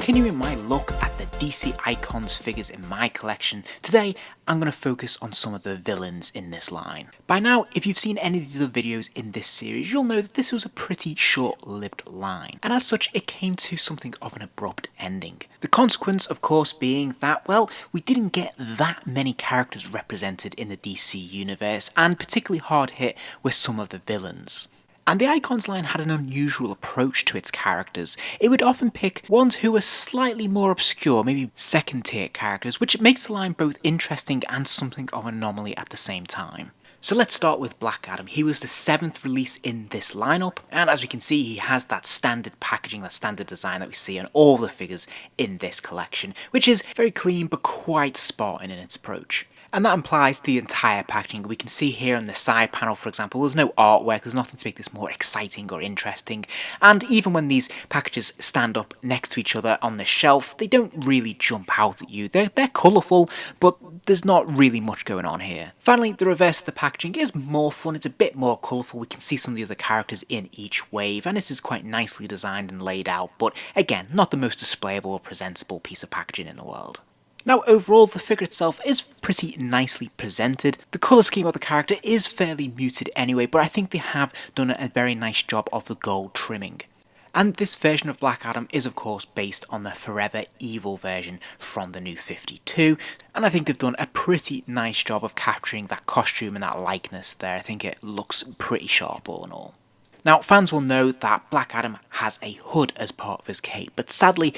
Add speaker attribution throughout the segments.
Speaker 1: Continuing my look at the DC Icons figures in my collection, today I'm going to focus on some of the villains in this line. By now, if you've seen any of the other videos in this series, you'll know that this was a pretty short-lived line, and as such it came to something of an abrupt ending. The consequence, of course, being that, well, we didn't get that many characters represented in the DC universe, and particularly hard hit with some of the villains. And the Icons line had an unusual approach to its characters. It would often pick ones who were slightly more obscure, maybe second tier characters, which makes the line both interesting and something of an anomaly at the same time. So let's start with Black Adam. He was the 7th release in this lineup, and as we can see, he has that standard packaging, that standard design that we see on all the figures in this collection, which is very clean but quite Spartan in its approach. And that implies the entire packaging. We can see here on the side panel, for example, there's no artwork, there's nothing to make this more exciting or interesting. And even when these packages stand up next to each other on the shelf, they don't really jump out at you. They're colourful, but there's not really much going on here. Finally, the reverse of the packaging is more fun, it's a bit more colourful. We can see some of the other characters in each wave, and this is quite nicely designed and laid out, but again, not the most displayable or presentable piece of packaging in the world. Now overall, the figure itself is pretty nicely presented. The colour scheme of the character is fairly muted anyway, but I think they have done a very nice job of the gold trimming. And this version of Black Adam is of course based on the Forever Evil version from the New 52, and I think they've done a pretty nice job of capturing that costume and that likeness there. I think it looks pretty sharp all in all. Now, fans will know that Black Adam has a hood as part of his cape, but sadly,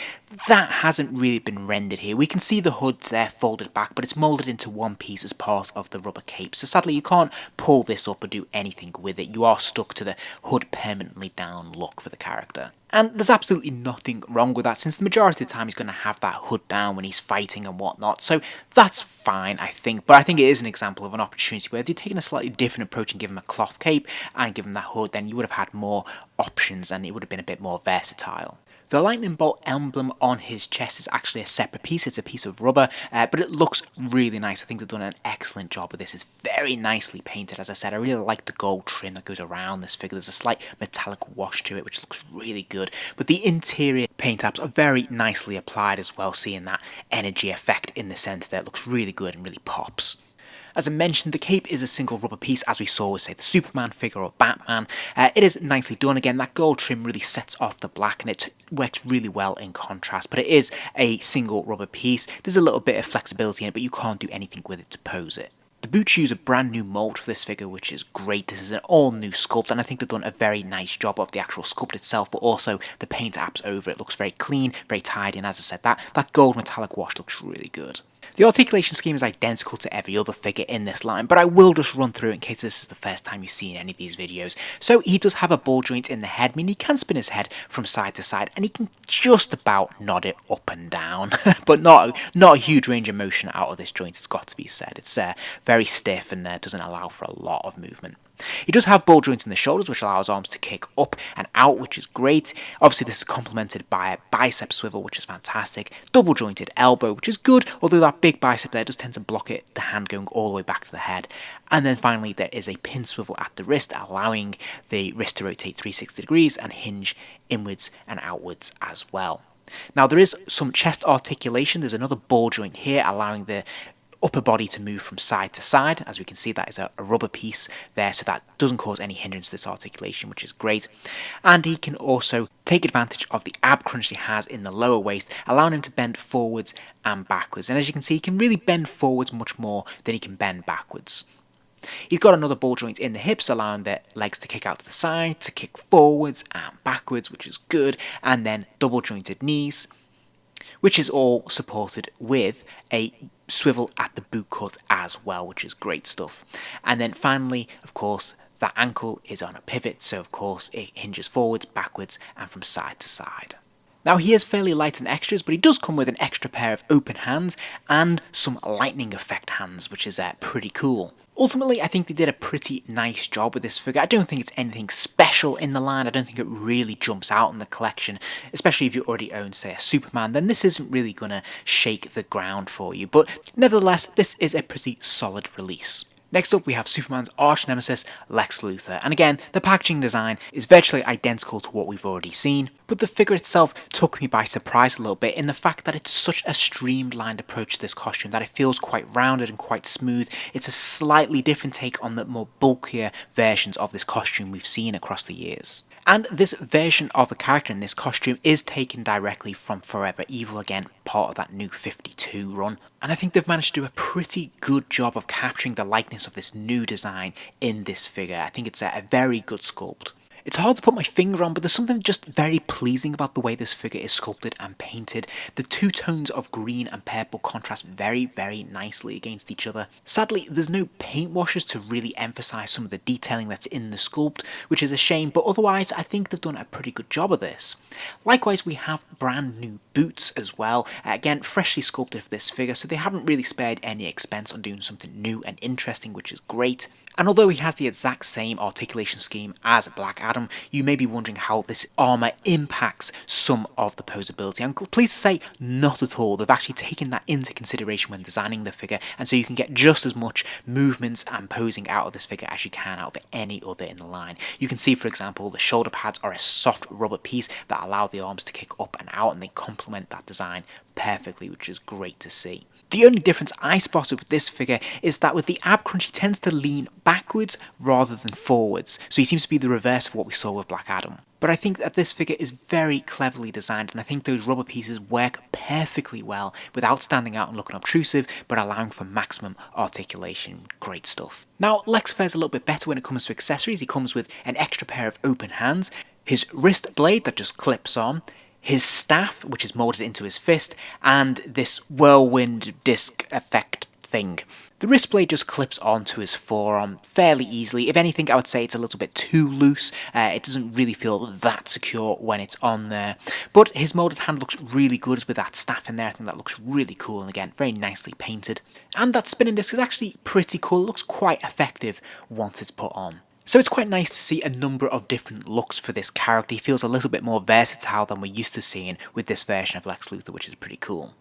Speaker 1: that hasn't really been rendered here. We can see the hood there folded back, but it's moulded into one piece as part of the rubber cape, so sadly you can't pull this up or do anything with it. You are stuck to the hood permanently down look for the character. And there's absolutely nothing wrong with that, since the majority of the time he's going to have that hood down when he's fighting and whatnot, so that's fine, I think. But I think it is an example of an opportunity where if you'd taken a slightly different approach and given him a cloth cape and given him that hood, then you would have had more options and it would have been a bit more versatile. The lightning bolt emblem on his chest is actually a separate piece, it's a piece of rubber, but it looks really nice. I think they've done an excellent job with this. It's very nicely painted, as I said. I really like the gold trim that goes around this figure. There's a slight metallic wash to it, which looks really good. But the interior paint apps are very nicely applied as well, seeing that energy effect in the centre there. It looks really good and really pops. As I mentioned, the cape is a single rubber piece, as we saw with, say, the Superman figure or Batman. It is nicely done. Again, that gold trim really sets off the black and it works really well in contrast, but it is a single rubber piece. There's a little bit of flexibility in it, but you can't do anything with it to pose it. The boots use a brand new mould for this figure, which is great. This is an all new sculpt, and I think they've done a very nice job of the actual sculpt itself, but also the paint apps over it. Looks very clean, very tidy, and as I said, that gold metallic wash looks really good. The articulation scheme is identical to every other figure in this line, but I will just run through it in case this is the first time you've seen any of these videos. So he does have a ball joint in the head, meaning he can spin his head from side to side, and he can just about nod it up and down, but not a huge range of motion out of this joint, it's got to be said. It's very stiff and doesn't allow for a lot of movement. He does have ball joints in the shoulders, which allows arms to kick up and out, which is great. Obviously, this is complemented by a bicep swivel, which is fantastic. Double jointed elbow, which is good, although that big bicep there does tend to block it, the hand going all the way back to the head. And then finally, there is a pin swivel at the wrist, allowing the wrist to rotate 360 degrees and hinge inwards and outwards as well. Now, there is some chest articulation. There's another ball joint here, allowing the upper body to move from side to side. As we can see, that is a rubber piece there, so that doesn't cause any hindrance to this articulation, which is great. And he can also take advantage of the ab crunch he has in the lower waist, allowing him to bend forwards and backwards. And as you can see, he can really bend forwards much more than he can bend backwards. He's got another ball joint in the hips, allowing the legs to kick out to the side, to kick forwards and backwards, which is good. And then double jointed knees, which is all supported with a swivel at the boot cut as well, which is great stuff. And then finally, of course, that ankle is on a pivot, so of course it hinges forwards, backwards and from side to side. Now, he is fairly light on extras, but he does come with an extra pair of open hands and some lightning effect hands, which is pretty cool. Ultimately, I think they did a pretty nice job with this figure. I don't think it's anything special in the line. I don't think it really jumps out in the collection, especially if you already own, say, a Superman, then this isn't really going to shake the ground for you. But nevertheless, this is a pretty solid release. Next up we have Superman's arch nemesis, Lex Luthor, and again the packaging design is virtually identical to what we've already seen, but the figure itself took me by surprise a little bit in the fact that it's such a streamlined approach to this costume that it feels quite rounded and quite smooth. It's a slightly different take on the more bulkier versions of this costume we've seen across the years. And this version of the character in this costume is taken directly from Forever Evil, again part of that New 52 run, and I think they've managed to do a pretty good job of capturing the likeness of this new design in this figure. I think it's a very good sculpt. It's hard to put my finger on, but there's something just very pleasing about the way this figure is sculpted and painted. The two tones of green and purple contrast very, very nicely against each other. Sadly, there's no paint washes to really emphasise some of the detailing that's in the sculpt, which is a shame, but otherwise I think they've done a pretty good job of this. Likewise, we have brand new boots as well, again freshly sculpted for this figure, so they haven't really spared any expense on doing something new and interesting, which is great. And although he has the exact same articulation scheme as Black Adam, you may be wondering how this armour impacts some of the posability. I'm pleased to say not at all. They've actually taken that into consideration when designing the figure, and so you can get just as much movements and posing out of this figure as you can out of any other in the line. You can see, for example, the shoulder pads are a soft rubber piece that allow the arms to kick up and out, and they complement that design perfectly, which is great to see. The only difference I spotted with this figure is that with the ab crunch he tends to lean backwards rather than forwards, so he seems to be the reverse of what we saw with Black Adam. But I think that this figure is very cleverly designed, and I think those rubber pieces work perfectly well without standing out and looking obtrusive, but allowing for maximum articulation. Great stuff. Now Lex fares a little bit better when it comes to accessories. He comes with an extra pair of open hands, his wrist blade that just clips on, his staff, which is moulded into his fist, and this whirlwind disc effect thing. The wrist blade just clips onto his forearm fairly easily. If anything, I would say it's a little bit too loose. It doesn't really feel that secure when it's on there. But his moulded hand looks really good with that staff in there. I think that looks really cool, and again, very nicely painted. And that spinning disc is actually pretty cool. It looks quite effective once it's put on. So it's quite nice to see a number of different looks for this character. He feels a little bit more versatile than we're used to seeing with this version of Lex Luthor, which is pretty cool.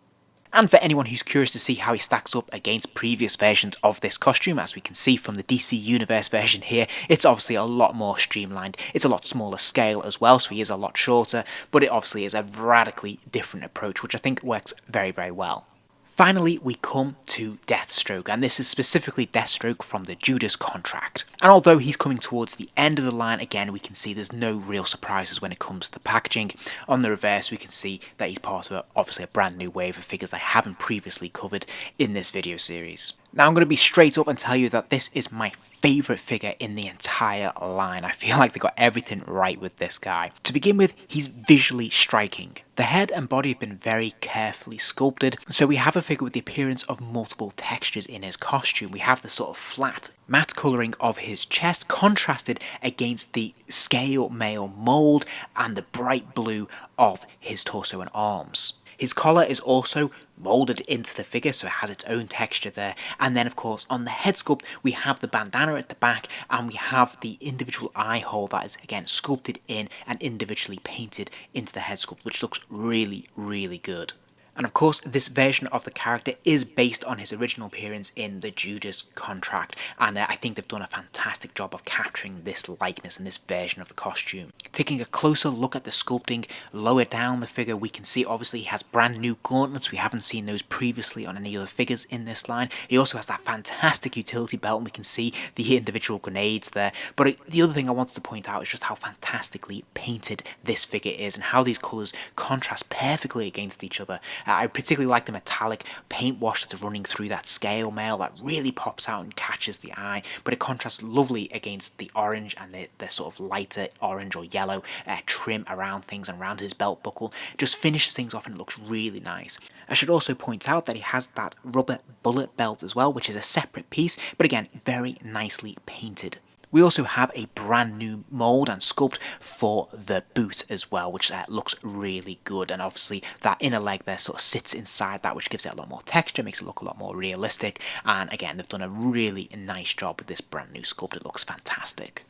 Speaker 1: And for anyone who's curious to see how he stacks up against previous versions of this costume, as we can see from the DC Universe version here, it's obviously a lot more streamlined. It's a lot smaller scale as well, so he is a lot shorter, but it obviously is a radically different approach, which I think works very, very well. Finally, we come to Deathstroke, and this is specifically Deathstroke from the Judas contract. And although he's coming towards the end of the line, again, we can see there's no real surprises when it comes to the packaging. On the reverse, we can see that he's part of obviously a brand new wave of figures I haven't previously covered in this video series. Now I'm going to be straight up and tell you that this is my favourite figure in the entire line. I feel like they got everything right with this guy. To begin with, he's visually striking. The head and body have been very carefully sculpted, so we have a figure with the appearance of multiple textures in his costume. We have the sort of flat, matte colouring of his chest contrasted against the scale mail mould and the bright blue of his torso and arms. His collar is also moulded into the figure, so it has its own texture there. And then, of course, on the head sculpt, we have the bandana at the back, and we have the individual eye hole that is, again, sculpted in and individually painted into the head sculpt, which looks really, really good. And of course, this version of the character is based on his original appearance in the Judas contract, and I think they've done a fantastic job of capturing this likeness and this version of the costume. Taking a closer look at the sculpting lower down the figure, we can see obviously he has brand new gauntlets. We haven't seen those previously on any other figures in this line. He also has that fantastic utility belt, and we can see the individual grenades there. But the other thing I wanted to point out is just how fantastically painted this figure is and how these colours contrast perfectly against each other. I particularly like the metallic paint wash that's running through that scale mail that really pops out and catches the eye, but it contrasts lovely against the orange and the sort of lighter orange or yellow trim around things and around his belt buckle. It just finishes things off and it looks really nice. I should also point out that he has that rubber bullet belt as well, which is a separate piece, but again, very nicely painted. We also have a brand new mould and sculpt for the boot as well, which looks really good, and obviously that inner leg there sort of sits inside that, which gives it a lot more texture, makes it look a lot more realistic, and again they've done a really nice job with this brand new sculpt. It looks fantastic.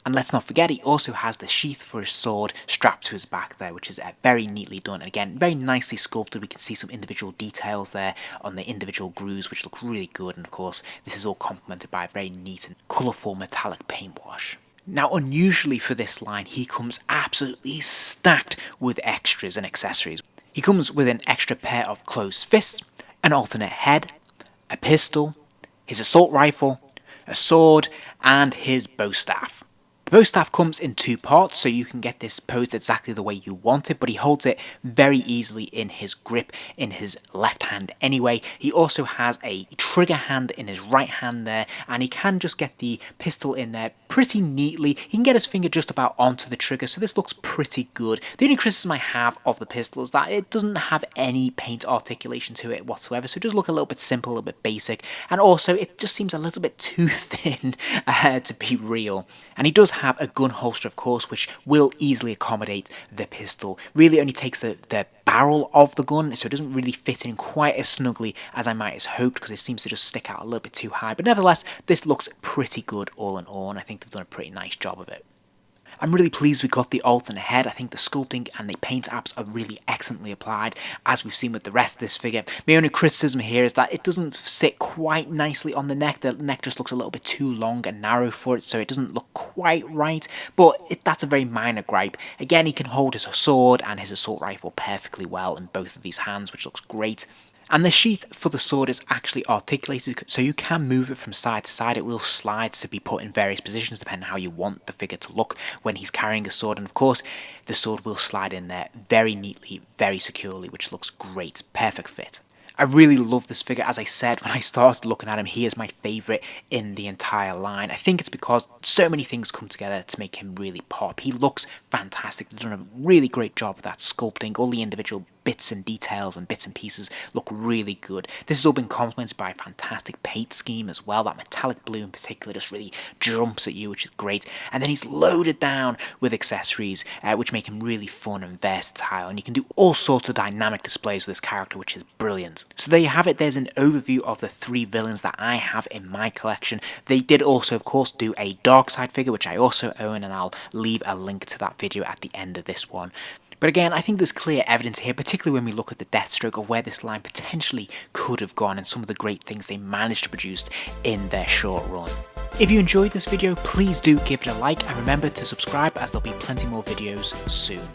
Speaker 1: And let's not forget, he also has the sheath for his sword strapped to his back there, which is very neatly done. And again, very nicely sculpted. We can see some individual details there on the individual grooves, which look really good. And of course, this is all complemented by a very neat and colourful metallic paint wash. Now, unusually for this line, he comes absolutely stacked with extras and accessories. He comes with an extra pair of closed fists, an alternate head, a pistol, his assault rifle, a sword, and his bow staff. The bow staff comes in two parts, so you can get this posed exactly the way you want it, but he holds it very easily in his grip in his left hand anyway. He also has a trigger hand in his right hand there, and he can just get the pistol in there pretty neatly. He can get his finger just about onto the trigger, so this looks pretty good. The only criticism I have of the pistol is that it doesn't have any paint articulation to it whatsoever, so it does look a little bit simple, a little bit basic, and also it just seems a little bit too thin to be real. And he does have a gun holster, of course, which will easily accommodate the pistol. Really only takes the barrel of the gun, so it doesn't really fit in quite as snugly as I might have hoped, because it seems to just stick out a little bit too high. But nevertheless, this looks pretty good all in all, and I think they've done a pretty nice job of it. I'm really pleased we got the alternate head. I think the sculpting and the paint apps are really excellently applied, as we've seen with the rest of this figure. My only criticism here is that it doesn't sit quite nicely on the neck. The neck just looks a little bit too long and narrow for it, so it doesn't look quite right, but that's a very minor gripe. Again, he can hold his sword and his assault rifle perfectly well in both of these hands, which looks great. And the sheath for the sword is actually articulated, so you can move it from side to side. It will slide to be put in various positions depending on how you want the figure to look when he's carrying a sword. And of course, the sword will slide in there very neatly, very securely, which looks great. Perfect fit. I really love this figure. As I said when I started looking at him, he is my favourite in the entire line. I think it's because so many things come together to make him really pop. He looks fantastic. They've done a really great job of that sculpting. All the individual bits and details and bits and pieces look really good. This has all been complemented by a fantastic paint scheme as well. That metallic blue in particular just really jumps at you, which is great. And then he's loaded down with accessories, which make him really fun and versatile. And you can do all sorts of dynamic displays with this character, which is brilliant. So there you have it. There's an overview of the 3 villains that I have in my collection. They did also, of course, do a Darkseid figure, which I also own, and I'll leave a link to that video at the end of this one. But again, I think there's clear evidence here, particularly when we look at the Deathstroke, of where this line potentially could have gone and some of the great things they managed to produce in their short run. If you enjoyed this video, please do give it a like, and remember to subscribe, as there'll be plenty more videos soon.